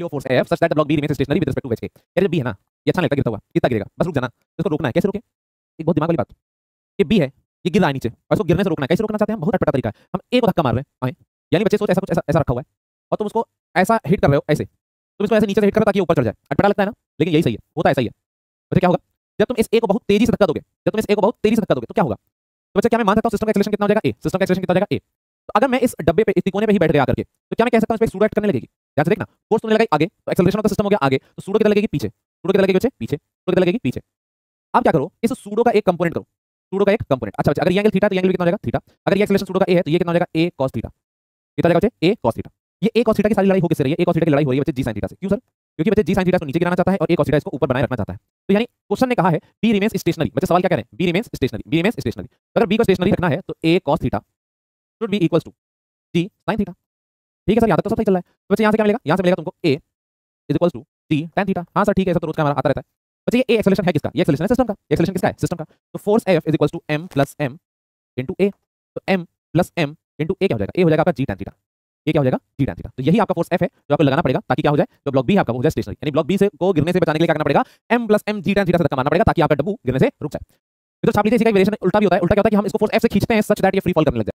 of force F such that the block B remains stationary with respect to wedge K। यार जब B है ना, ये अच्छा नहीं लगता गिरता हुआ, कितना गिरेगा, बस रुक जाना, तो इसको रोकना है, कैसे रोके? एक बहुत दिमाग वाली बात, ये B है, ये गिर रहा है नीचे, और इसको गिरने से रोकना है, कैसे रोकना चाहते हैं हम? बहुत अटपटा तरीका है, हम A को धक्का मार रहे हैं, आए, यानी बच्चे सोच ऐसा कुछ ऐसा रखा हुआ है, और तुम उसको ऐसा हिट कर रहे हो, ऐसे, तुम इसको ऐसे नीचे से हिट कर रहे हो ताकि ऊपर चढ़ जाए, अटपटा लगता है ना, लेकिन यही सही है, होता ऐसा ही है। बच्चे क्या होगा, जब तुम इस A को बहुत तेजी से धक्का दोगे, तो क्या होगा? तो बच्चे क्या मैं मान सकता हूँ सिस्टम का एक्सेलरेशन कितना हो जाएगा A, सिस्टम का एक्सेलरेशन कितना हो जाएगा A। तो अगर मैं इस डब्बे पे, इस तिकोने पे ही बैठ गया करके, तो क्या मैं कह सकता हूँ इस पे सूडो एक्ट करने लगेगी? ध्यान से देखना, फोर्स तुमने लगाई आगे, तो एक्सेलरेशन ऑफ द सिस्टम हो गया आगे, तो सूडो कितना लगेगी पीछे, सूडो कितना लगेगी बच्चे पीछे, सूडो कितना लगेगी पीछे। अब क्या करो, इस सूडो का एक कंपोनेंट करो, सूडो का एक कंपोनेंट। अच्छा बच्चे, अगर ये एंगल थीटा तो ये एंगल कितना हो जाएगा थीटा, अगर ये एक्सेलरेशन सूडो का ए है तो ये कितना हो जाएगा a cos थीटा, कितना हो जाएगा बच्चे a cos थीटा। ये a cos थीटा की सारी लड़ाई हो किससे रही है? a cos थीटा की लड़ाई हो रही है बच्चे g sin थीटा से। क्यों सर? क्योंकि बच्चे g sin थीटा को नीचे गिराना चाहता है और a cos थीटा इसको ऊपर बनाए रखना चाहता है। तो यानी क्वेश्चन ने कहा है b रिमेंस स्टेशनरी, बच्चे सवाल क्या कह रहे हैं? b remains stationary. अगर b को स्टेशनरी रखना है तो a cos theta should be equals to g sin theta. ठीक है सर, यहाँ तक तो सब सही चल रहा है। तो बच्चे यहाँ से क्या मिलेगा? यहाँ से मिलेगा तुमको a is equals to g tan theta. हाँ सर ठीक है, ऐसा तो रोज का हमारा आता रहता है। बच्चे ये a एक्सेलरेशन है किसका? ये एक्सेलरेशन है सिस्टम का। ये एक्सेलरेशन किसका है? सिस्टम का। तो force F is equals to m plus m into a। तो m plus m into a क्या हो जाएगा? a हो जाएगा आपका g tan थीटा। ये क्या हो जाएगा? g tan theta. तो यही आपका फोर्स F है जो आपको लगाना पड़ेगा ताकि क्या हो जाए, जो ब्लॉक B है आपका वो हो जाए स्टेशनरी। यानी ब्लॉक B से को गिरने से बचाने के लिए क्या करना पड़ेगा? m plus m g tan theta से धक्का मारना पड़ेगा ताकि आपका डब्बू गिरने से रुक जाए। तो छाप लीजिए, इसी का वेरिएशन उल्टा भी होता है। उल्टा क्या होता है कि हम इसको फोर्स F से खींचते हैं सच दैट ये फ्री फॉल करने लग जाए।